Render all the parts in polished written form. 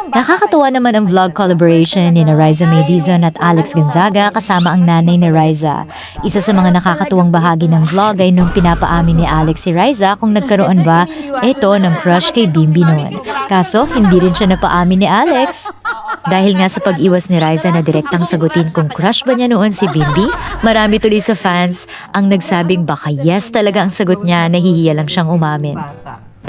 Nakakatuwa naman ang vlog collaboration ni Riza May Dizon at Alex Gonzaga kasama ang nanay ni Riza. Isa sa mga nakakatuwang bahagi ng vlog ay nung pinapaamin ni Alex si Riza kung nagkaroon ba ito ng crush kay Bimbi noon. Kaso hindi rin siya napaamin ni Alex. Dahil nga sa pag-iwas ni Riza na direktang sagutin kung crush ba niya noon si Bimbi, marami tuloy sa fans ang nagsabing baka yes talaga ang sagot niya, nahihiya lang siyang umamin.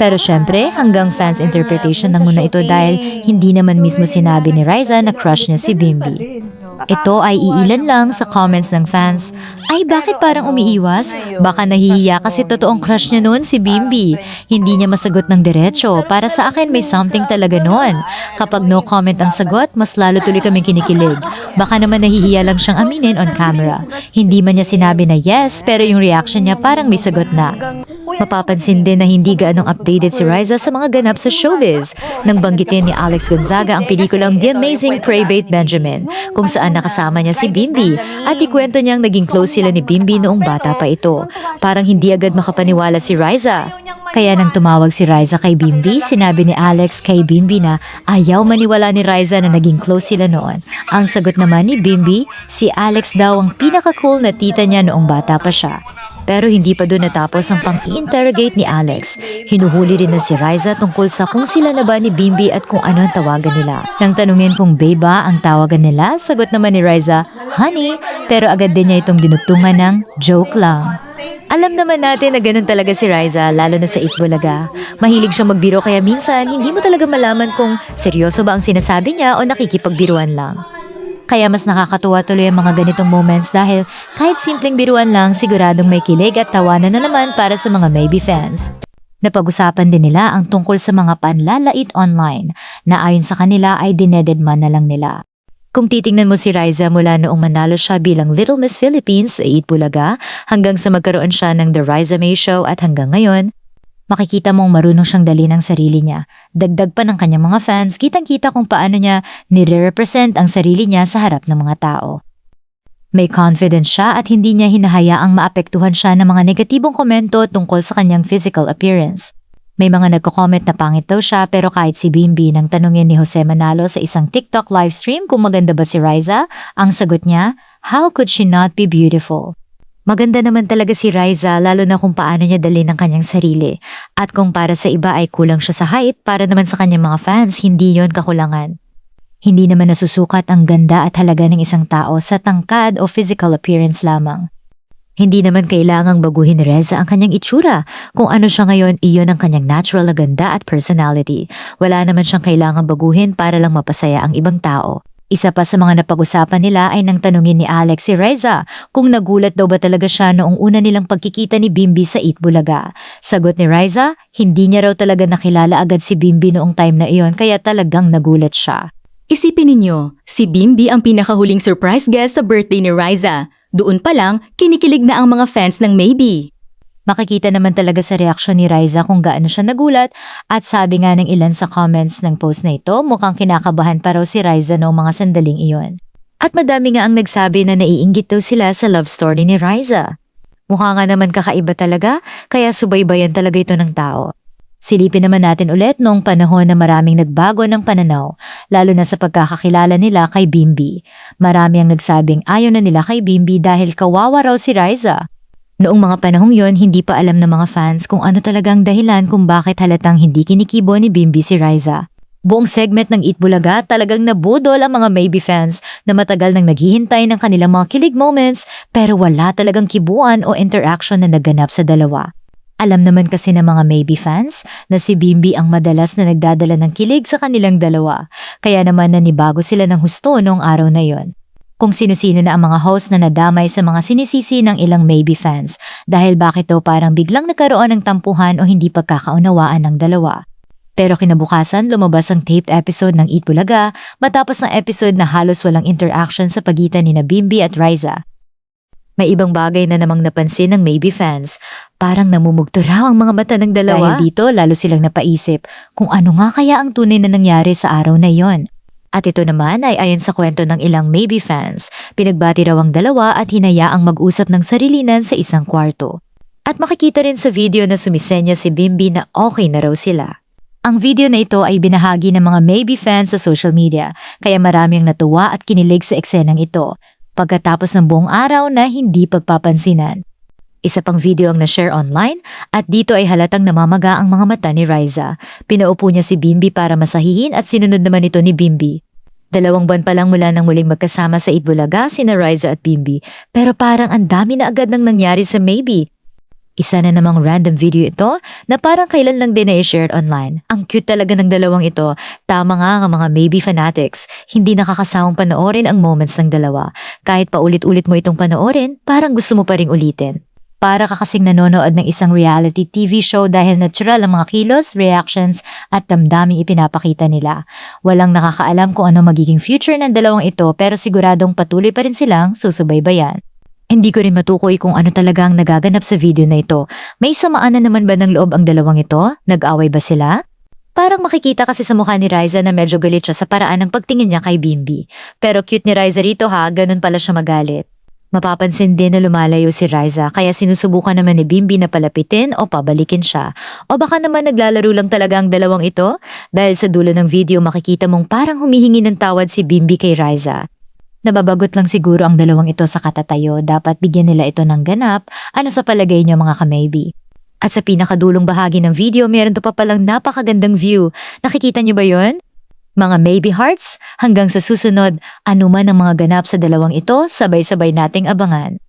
Pero syempre, hanggang fans interpretation ng muna ito dahil hindi naman mismo sinabi ni Riza na crush niya si Bimbi. Ito ay iilan lang sa comments ng fans. Ay, bakit parang umiiwas? Baka nahihiya kasi totoong crush niya noon si Bimbi. Hindi niya masagot ng diretso. Para sa akin, may something talaga noon. Kapag no comment ang sagot, mas lalo tuloy kaming kinikilig. Baka naman nahihiya lang siyang aminin on camera. Hindi man niya sinabi na yes, pero yung reaction niya parang may sagot na. Mapapansin din na hindi gaanong updated si Riza sa mga ganap sa showbiz. Nang banggitin ni Alex Gonzaga ang pelikulang The Amazing Private Benjamin, kung saan nakasama niya si Bimbi at ikwento niyang naging close sila ni Bimbi noong bata pa ito. Parang hindi agad makapaniwala si Riza. Kaya nang tumawag si Riza kay Bimbi, sinabi ni Alex kay Bimbi na ayaw maniwala ni Riza na naging close sila noon. Ang sagot naman ni Bimbi, si Alex daw ang pinaka-cool na tita niya noong bata pa siya. Pero hindi pa doon natapos ang pang-i-interrogate ni Alex. Hinuhuli rin na si Riza tungkol sa kung sila na ba ni Bimbi at kung ano ang tawagan nila. Nang tanungin kung babe ba ang tawagan nila, sagot naman ni Riza, honey, pero agad din niya itong dinugtungan ng joke lang. Alam naman natin na ganun talaga si Riza, lalo na sa Itbulaga. Mahilig siyang magbiro kaya minsan hindi mo talaga malaman kung seryoso ba ang sinasabi niya o nakikipagbiruan lang. Kaya mas nakakatuwa tuloy ang mga ganitong moments dahil kahit simpleng biruan lang, siguradong may kilig at tawanan na naman para sa mga Maybe fans. Napag-usapan din nila ang tungkol sa mga panlalait online na ayon sa kanila ay dinededman na lang nila. Kung titingnan mo si Riza mula noong manalo siya bilang Little Miss Philippines sa Itbulaga hanggang sa magkaroon siya ng The Riza May Show at hanggang ngayon, makikita mong marunong siyang dalhin ang sarili niya. Dagdag pa ng kanyang mga fans, kitang-kita kung paano niya nire-represent ang sarili niya sa harap ng mga tao. May confidence siya at hindi niya hinahayaang maapektuhan siya ng mga negatibong komento tungkol sa kanyang physical appearance. May mga nagko-comment na pangit daw siya pero kahit si Bimbi nang tanungin ni Jose Manalo sa isang TikTok livestream kung maganda ba si Riza, ang sagot niya, how could she not be beautiful? Maganda naman talaga si Riza lalo na kung paano niya dalhin ang kanyang sarili. At kung para sa iba ay kulang siya sa height, para naman sa kanyang mga fans, hindi yon kakulangan. Hindi naman nasusukat ang ganda at halaga ng isang tao sa tangkad o physical appearance lamang. Hindi naman kailangang baguhin ni Riza ang kanyang itsura. Kung ano siya ngayon, iyon ang kanyang natural na ganda at personality. Wala naman siyang kailangang baguhin para lang mapasaya ang ibang tao. Isa pa sa mga napag-usapan nila ay nang tanungin ni Alex si Riza kung nagulat daw ba talaga siya noong una nilang pagkikita ni Bimbi sa Itbulaga. Sagot ni Riza, hindi niya raw talaga nakilala agad si Bimbi noong time na iyon kaya talagang nagulat siya. Isipin ninyo, si Bimbi ang pinakahuling surprise guest sa birthday ni Riza. Doon pa lang, kinikilig na ang mga fans ng Maybe. Makikita naman talaga sa reaksyon ni Riza kung gaano siya nagulat at sabi nga ng ilan sa comments ng post na ito, mukhang kinakabahan pa raw si Riza noong mga sandaling iyon. At madami nga ang nagsabi na naiinggit daw sila sa love story ni Riza. Mukha nga naman kakaiba talaga, kaya subaybayan talaga ito ng tao. Silipin naman natin ulit noong panahon na maraming nagbago ng pananaw, lalo na sa pagkakakilala nila kay Bimbi. Marami ang nagsabing ayaw na nila kay Bimbi dahil kawawa raw si Riza. Noong mga panahong yon, hindi pa alam ng mga fans kung ano talagang dahilan kung bakit halatang hindi kinikibo ni Bimbi si Riza. Buong segment ng Itbulaga talagang nabudol ang mga Maybe fans na matagal nang naghihintay ng kanilang mga kilig moments pero wala talagang kibuan o interaction na naganap sa dalawa. Alam naman kasi ng mga Maybe fans na si Bimbi ang madalas na nagdadala ng kilig sa kanilang dalawa, kaya naman nanibago sila ng husto noong araw na yon. Kung sino-sino na ang mga host na nadamay sa mga sinisisi ng ilang Maybe fans dahil bakit daw parang biglang nagkaroon ng tampuhan o hindi pagkakaunawaan ng dalawa. Pero kinabukasan lumabas ang taped episode ng Itbulaga matapos ng episode na halos walang interaction sa pagitan ni Bimbi at Riza. May ibang bagay na namang napansin ng Maybe fans, parang namumugto raw ang mga mata ng dalawa. Dahil dito lalo silang napaisip kung ano nga kaya ang tunay na nangyari sa araw na yon. At ito naman ay ayon sa kwento ng ilang Maybe fans, pinagbati raw ang dalawa at hinayaang mag-usap ng sarilinan sa isang kwarto. At makikita rin sa video na sumisenya si Bimbi na okay na raw sila. Ang video na ito ay binahagi ng mga maybe fans sa social media, kaya marami ang natuwa at kinilig sa eksenang ito, pagkatapos ng buong araw na hindi pagpapansinan. Isa pang video ang na-share online at dito ay halatang namamaga ang mga mata ni Riza. Pinaupo niya si Bimbi para masahihin at sinunod naman ito ni Bimbi. 2 buwan pa lang mula nang muling magkasama sa Itbulaga sina Riza at Bimbi, pero parang ang dami na agad nang nangyari sa maybe. Isa na namang random video ito na parang kailan lang din na i-shared online. Ang cute talaga ng dalawang ito. Tama nga ang mga maybe fanatics. Hindi nakakasawang panoorin ang moments ng dalawa. Kahit paulit-ulit mo itong panoorin, parang gusto mo pa ring ulitin. Para ka kasing nanonood ng isang reality TV show dahil natural ang mga kilos, reactions at damdaming ipinapakita nila. Walang nakakaalam kung ano magiging future ng dalawang ito pero siguradong patuloy pa rin silang susubaybayan. Hindi ko rin matukoy kung ano talaga ang nagaganap sa video na ito. May samaan na naman ba ng loob ang dalawang ito? Nag-away ba sila? Parang makikita kasi sa mukha ni Riza na medyo galit siya sa paraan ng pagtingin niya kay Bimbi. Pero cute ni Riza rito ha, ganun pala siya magalit. Mapapansin din na lumalayo si Riza kaya sinusubukan naman ni Bimbi na palapitin o pabalikin siya. O baka naman naglalaro lang talaga ang dalawang ito? Dahil sa dulo ng video makikita mong parang humihingi ng tawad si Bimbi kay Riza. Nababagot lang siguro ang dalawang ito sa katatayo, dapat bigyan nila ito ng ganap. Ano sa palagay niyo mga ka-maybe? At sa pinakadulong bahagi ng video, meron to pa palang napakagandang view. Nakikita niyo ba yon? Mga maybe hearts, hanggang sa susunod, anuman ang mga ganap sa dalawang ito, sabay-sabay nating abangan.